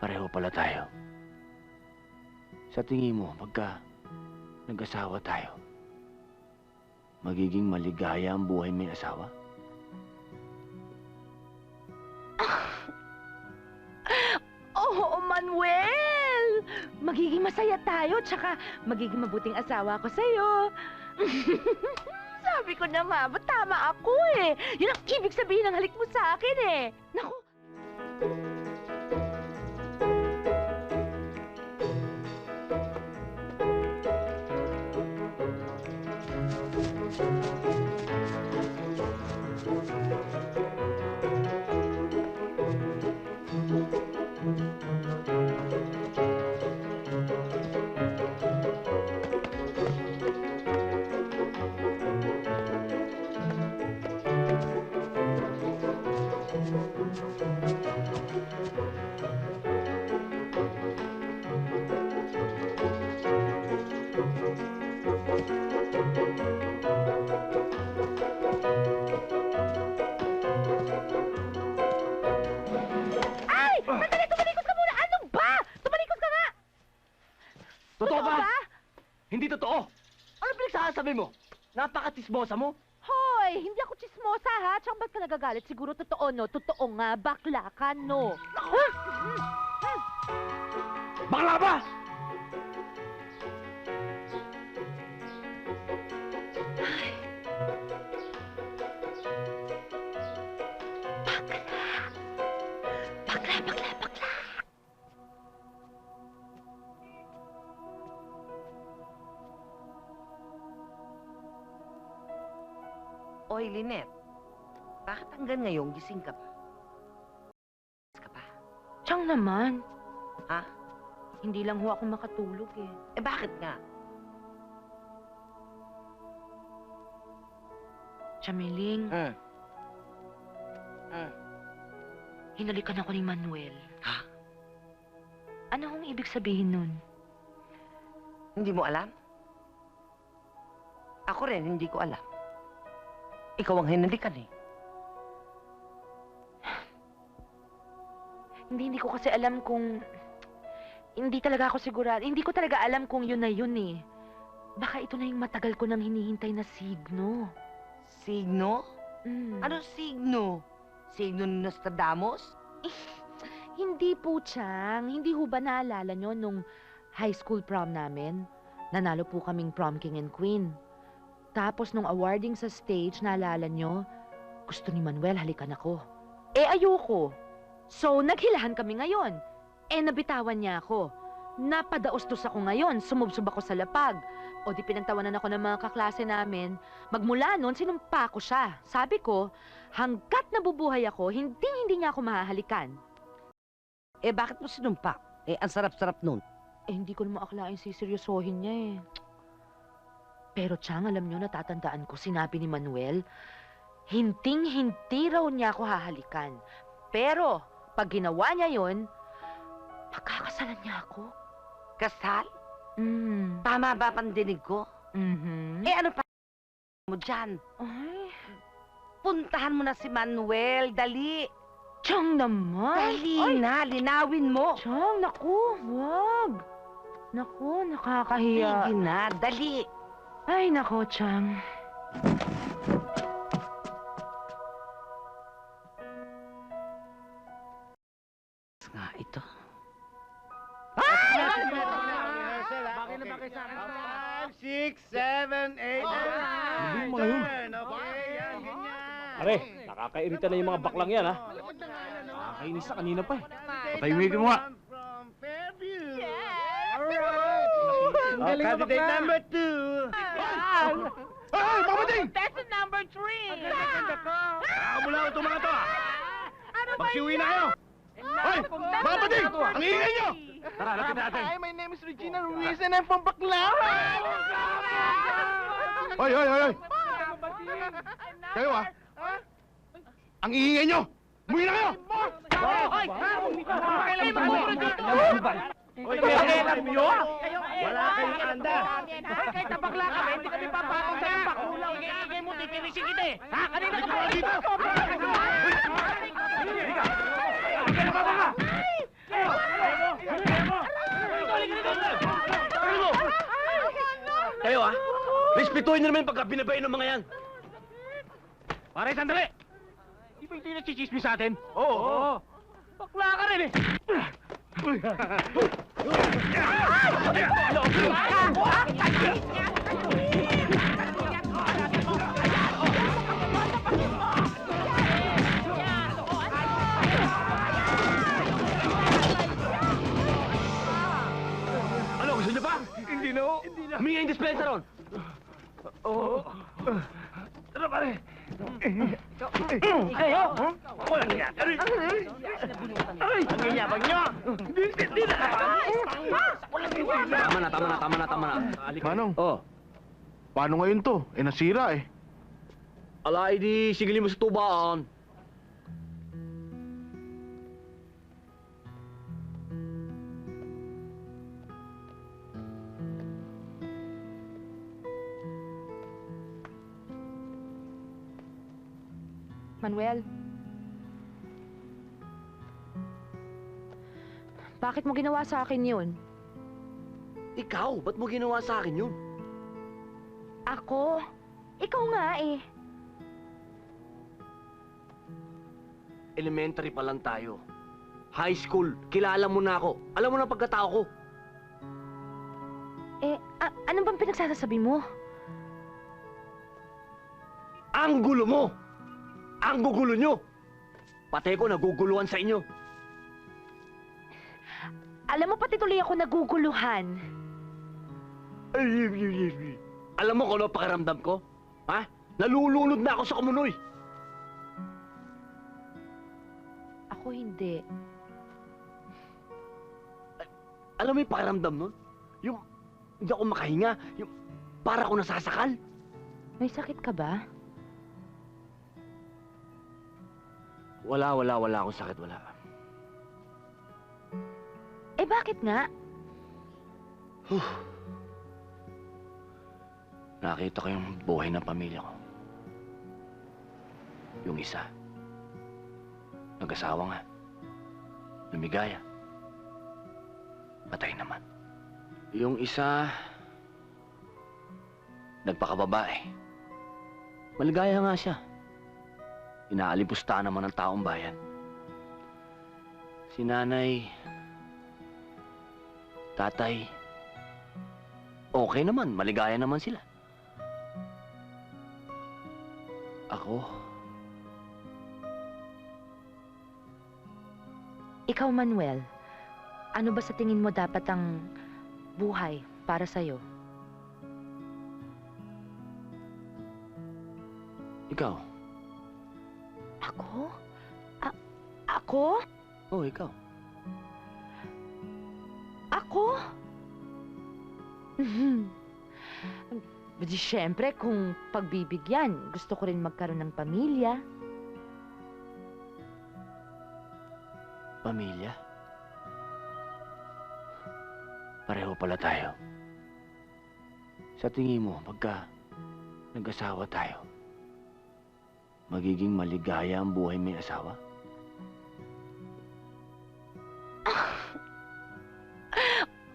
Pareho pala tayo. Sa tingin mo, pagka nag-asawa tayo, magiging maligaya ang buhay may asawa? Oo, Manuel! Magiging masaya tayo, tsaka magiging mabuting asawa ko sa'yo. Sabi ko na nga, ba't tama ako eh? Yun ang ibig sabihin ng halik mo sa akin eh. Naku! Totoo ba? Hindi totoo! Ano pinagsasabi mo? Napaka-tismosa mo? Hoy, hindi ako chismosa ha. Tsaka ba't ka nagagalit? Siguro totoo no. Totoo nga, bakla ka no. Bakla ba? Bakla. Oy, Lynette, bakit hanggang ngayon gising ka pa? Tiyang naman. Ha? Hindi lang ho ako makatulog eh. Eh, bakit nga? Chamiling, Hmm. hinalikan ako ni Manuel. Ha? Ano hong ibig sabihin nun? Hindi mo alam? Ako rin, hindi ko alam. Ikaw ang hinalikan eh. Hindi ko kasi alam kung... Hindi talaga ako sigurado. Hindi ko talaga alam kung yun na yun eh. Baka ito na yung matagal ko nang hinihintay na signo. Signo? Mm. Anong signo? Signo ni Nostradamus? Hindi po, Chang. Hindi ho ba naalala nyo nung high school prom namin? Nanalo po kaming prom king and queen. Tapos nung awarding sa stage, naalala nyo, gusto ni Manuel halikan ako. Eh, ayoko. So, naghilahan kami ngayon. Eh, nabitawan niya ako. Napadaostos ako ngayon, sumubsob ako sa lapag. O di pinagtawanan ako ng mga kaklase namin. Magmula noon, sinumpa ko siya. Sabi ko, hanggat nabubuhay ako, hindi niya ako mahahalikan. Eh, bakit mo sinumpa? Eh, ang sarap-sarap nun. Eh, hindi ko naman akalain siseryosohin niya eh. Pero Chang, alam niyo, natatandaan ko, sinabi ni Manuel, hinting-hinti raw niya ako hahalikan. Pero, pag ginawa niya yon, pagkakasalan niya ako. Kasal? Mm. Tama ba pandinig ko? Mhm. Eh, ano pa mo dyan? Ay, Puntahan mo na si Manuel, dali. Chang naman. Dali Ay, na, linawin mo. Chang, naku, wag. Naku, nakakahiya. Sige na, dali. Ay, naku, Chang. Nga ito. Bakit na sa akin? 5, 6, 7, 8, Hindi mo yun. Okay, yan, ganyan. Pare, nakakairita na yung mga baklang yan, ha? Nakakainis na kanina pa, eh. Patahimikin mo nga. From Fairview. Ang galing na Candidate bakla. number 2. Ay, Papading! That's number 3! Mula ko itong mga to, ha? Magsiuwi na kayo. Hoy, Papading! Ang ingay nyo! Tara, lapit natin. Hi, my name is Regina Ruiz and I'm from Baclaran! Hoy! Kayo, ha? Ang ingay nyo! Umuwi na kayo! Hoy! Pakailan mo! Hoy, kailan nyo? Wala kayong anda. Hoy, kahit nabakla kami, hindi kami papakong sa ng pakulaw. Igay mo, titirisin kita eh! Ha? Kanina ka pa dito! Halika na, baba ka! Respetuhin niyo naman yung pagka binabayin ng mga yan! Pare, sandali! Di ba hindi nagsichismis sa atin? Oo. Bakla ka rin eh! Ano, gusto niyo pa? Hindi na ho. Humingi yung dispenser ron! Oo. Tara, pare. Kayo? Walang niya. Aray! Ang yayabang niyo! Hindi na! Tama na. Manong, Oh. paano ngayon to? Nasira eh. Ala, edi sigilin mo sa tubaan. Manuel. Bakit mo ginawa sa akin yun? Ikaw, ba't mo ginawa sa akin yun? Ako? Ikaw nga eh. Elementary pa lang tayo. High school, kilala mo na ako. Alam mo na pagkatao ko. Ano bang pinagsasabi mo? Ang gulo mo! Ang gugulo nyo! Pati ko naguguluhan sa inyo. Alam mo, pati tuloy ako naguguluhan. Alam mo kung ano pakiramdam ko? Ha? Nalulunod na ako sa kumunoy. Ako hindi. Alam mo yung pakiramdam nun? Yung hindi ako makahinga. Yung para ako nasasakal. May sakit ka ba? Wala akong sakit, wala. Eh bakit nga? Nakita ko yung buhay ng pamilya ko. Yung isa, nag-asawa nga. Lumigaya. Patay naman. Yung isa, nagpakababae. Maligaya nga siya. Inaalipusta naman ng taong bayan. Si nanay, tatay, okay naman, maligaya naman sila. Ako, Ikaw, Manuel, ano ba sa tingin mo dapat ang buhay para sa'yo? ikaw. Ako? Ako? Oh, ikaw. Ako? Di syempre, kung pagbibigyan, gusto ko rin magkaroon ng pamilya. Pamilya? Pareho pala tayo. Sa tingin mo, pagka nag-asawa tayo, magiging maligaya ang buhay may asawa?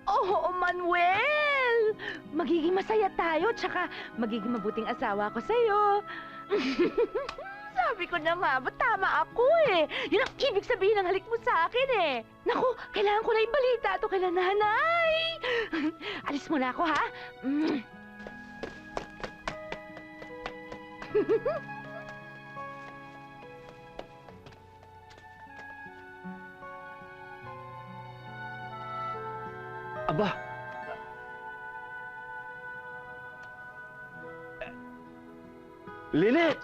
Oo, Manuel! Magiging masaya tayo, tsaka magiging mabuting asawa ko sa'yo. Sabi ko na nga, ba't tama ako eh? Yun ang ibig sabihin ng halik mo sa akin eh. Naku, kailangan ko na ibalita to kay nanay. Alis muna ako, ha? Aba! Lynette!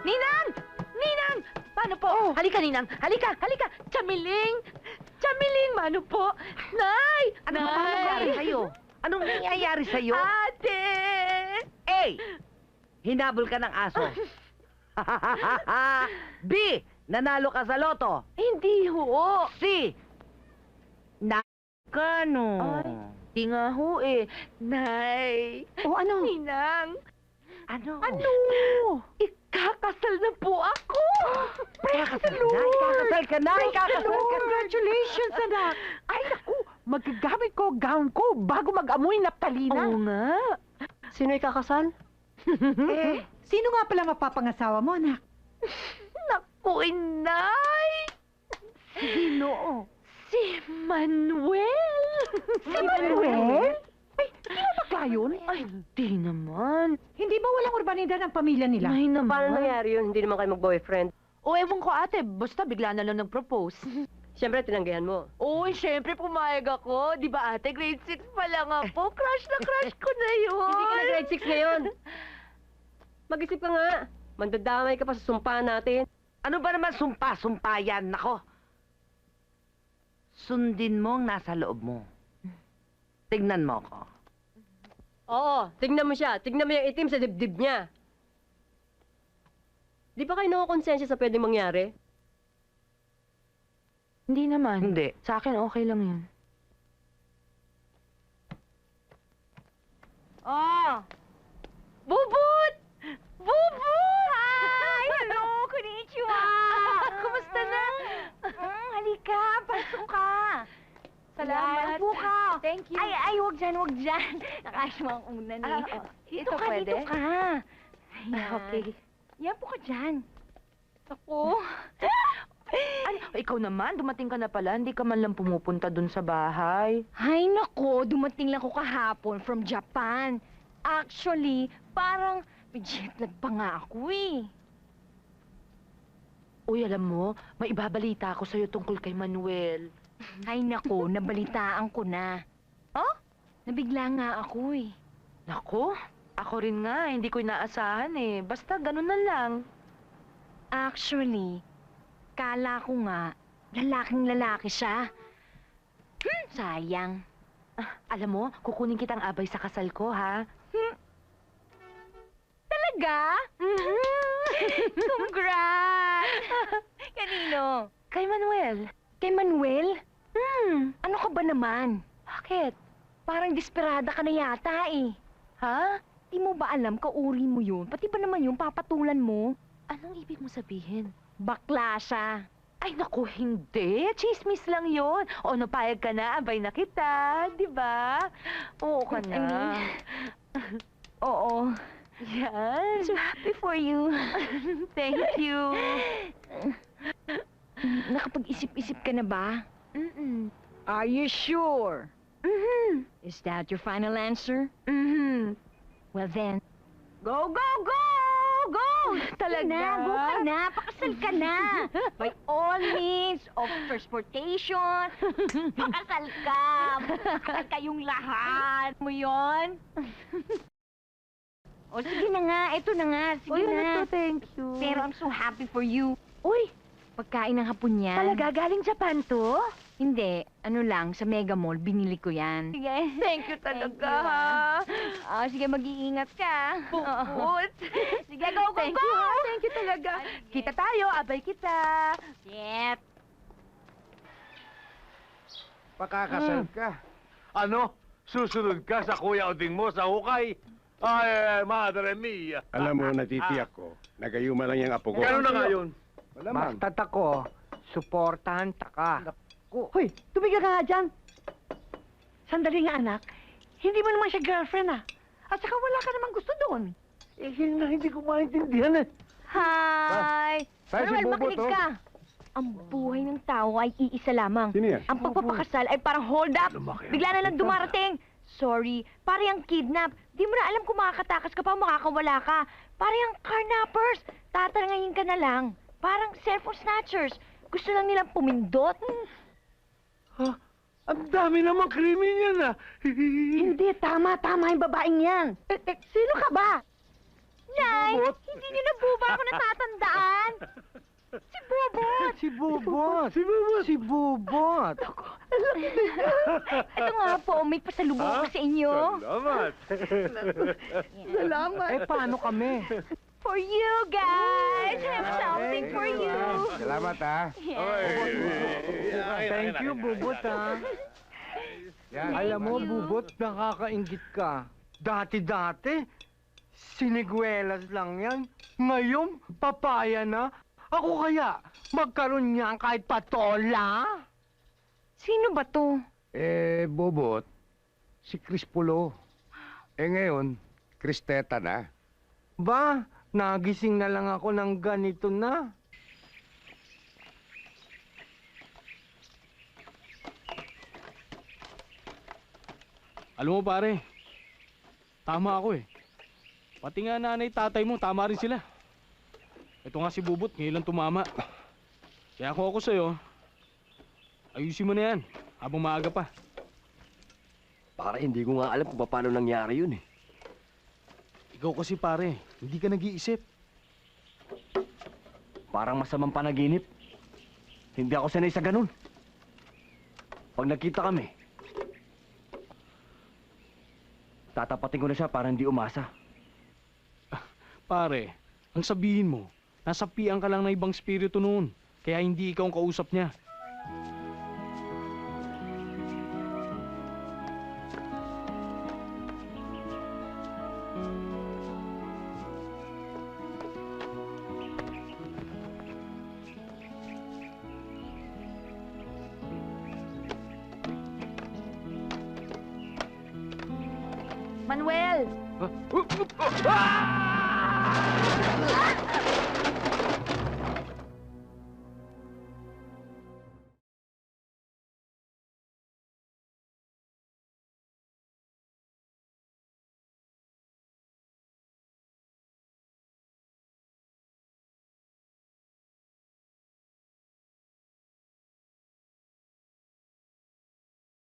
Ninang! Ninang! Paano po? Halika, Ninang. Halika, halika. Chamiling! Chamiling, mano po? Nay! Ano ba nangyayari sa'yo? Anong nangyayari sa'yo? Ate! A. Hinabol ka ng aso. B. Nanalo ka sa loto. Hindi ho. C. Na ka no. Ay. Hindi nga ho eh. Nay! O ano? Ninang! Ano? Ano? Ikakasal na po ako! Ikakasal ka na? Ikakasal ka na? Ikakasal ka na? Congratulations, anak! Ay, naku! Magagamit ko ang gown ko bago mag-amoy naptalina. Oo nga. Sino ikakasal? Sino nga pala mapapangasawa mo, anak? Naku, inay! Sino? Si Manuel! Si Manuel? Ay, di ba bakla yun? Ay, di naman. Hindi ba walang urbanidad ang pamilya nila? Ay naman. Paano nangyari yun? Hindi naman kayo mag-boyfriend. O, ewan ko ate, basta bigla na lang nag-propose. Siyempre, tinanggihan mo. Uy, syempre pumayag ako. Di ba ate, grade 6 pa lang ako. Crush na crush ko na yun. Hindi ka na grade 6 ngayon. Mag-isip ka nga. Mandadamay ka pa sa sumpa natin. Ano ba naman sumpa-sumpa yan? Nako. Sundin mo ang nasa loob mo. Tignan mo ko. Oo, tignan mo siya. Tignan mo yung itim sa dibdib niya. Di ba kayo nakakonsensya sa pwedeng mangyari? Hindi naman. Hindi. Sa akin, okay lang yun. Oh! Bubut! Bubut! Hi! Hello! Konnichiwa! Kumusta na? Halika, pasok ka. Salamat. Upo ka. Thank you. Ay, wag dyan. Nakasya ang unan eh. Ito Dito ka, pwede? dito ka. Ayan. Okay. Yan po ka dyan. Ako? Ano? Ikaw naman, dumating ka na pala. Hindi ka man lang pumupunta dun sa bahay. Ay, nako, dumating lang ko kahapon from Japan. Actually, parang may jet lag pa nga ako eh. Uy, alam mo, may ibabalita ako sa'yo tungkol kay Manuel. Ay, nako, nabalitaan ko na. Oh? Nabigla nga ako eh. Nako, ako rin nga, hindi ko inaasahan eh. Basta ganun na lang. Actually, kala ko nga, lalaking lalaki siya. Sayang. Alam mo, kukunin kitang abay sa kasal ko, ha? Talaga? Congrats! Kanino? Kay Manuel. Kay Manuel? Hmm, Ano ka ba naman? bakit? Parang desperada ka na yata eh. Ha? Di mo ba alam, kauri mo yun? Pati ba naman yung papatulan mo? Anong ibig mo sabihin? Bakla siya. Ay, naku, hindi. Chismis lang yon. O, napayag ka na, abay na kita. Di ba? Oo ka I na. Oo. Yan. So happy for you. Thank you. Nakapag-isip-isip ka na ba? Mm-mm. Are you sure? Mhm. Is that your final answer? Mhm. Well then, go, go, go! Go! Talaga? Go ka na, pakasal ka na. By all means of transportation, pakasal ka. Pakasal kayong lahat. Mo yon? O sige na nga, ito na nga, sige Uy, na. ano to, thank you. Pero I'm so happy for you. Uy, Pagkain ng hapon yan. talaga galing Japan to? Hindi, ano lang, sa Mega Mall, binili ko yan. Sige. Thank you talaga, Thank ha? Sige, mag-iingat ka. Bukod. Sige, go, go, Thank go! you, ha? Thank you talaga. Kita tayo, abay kita. Yep. Pakakasal ka. Ano? Susunod ka sa kuya Oding mo sa hukay? Ay, madre mia. Alam mo, natitiyak ko, nagayuma lang yung apo ko. Gano'n na nga yun. Malamang. Basta't ako, suportahan ta ka. Hoy, tumigil ka nga dyan. Sandali nga, anak. Hindi mo naman siya girlfriend, ah. At saka wala ka namang gusto doon. Eh, yun na hindi ko maintindihan eh. Hi! Tayo si Manuel, Bobo makinig to. ka. Ang buhay ng tao ay iisa lamang. Sino yan? Ang pagpapakasal ay parang hold up. Bigla na lang dumarating. Sorry, parang kidnap. Di mo na alam kung makakatakas ka pa o makakawala ka. Parang carnappers. Tatarangayin ka na lang. Parang cellphone snatchers. Gusto lang nilang pumindot. Ha? Ang dami namang krimen yan ah. Hindi, tama yung babaeng yan. Sino ka ba? Nay, Bubot. hindi niyo na po ba ako natatandaan? Si Bobot! Si Bubot. Si Bubot. Si Bubot. Ito nga po, may pasalubong ko sa inyo. Salamat. Salamat. Eh, paano kami? For you guys! I have something for you. Salamat, ha? Thank you, Bubot, ha? Yan. Alam mo, Bubot, nakakaingit ka. Dati-dati, siniguelas lang yan. Ngayon, papaya na. Ako kaya, magkaroon niyan kahit patola? Sino ba to? Bobot, si Chris Pulo. Ngayon, Kristeta na. Ba, nagising na lang ako ng ganito na. Alam mo pare, tama ako eh. Pati nga nanay tatay mo, tama rin sila. Ito nga si Bubot, ngayon lang tumama. Kaya kung ako sa'yo, ayusin mo na yan, habang maaga pa. Para hindi ko nga alam kung paano nangyari yun eh. Ikaw kasi pare, hindi ka nag-iisip. Parang masamang panaginip. Hindi ako sanay sa ganun. Pag nagkita kami, tatapatin ko na siya para hindi umasa. Pare, ang sabihin mo, nasapian ka lang ng ibang spirito noon. Kaya hindi ikaw ang kausap niya. Manuel! Ah!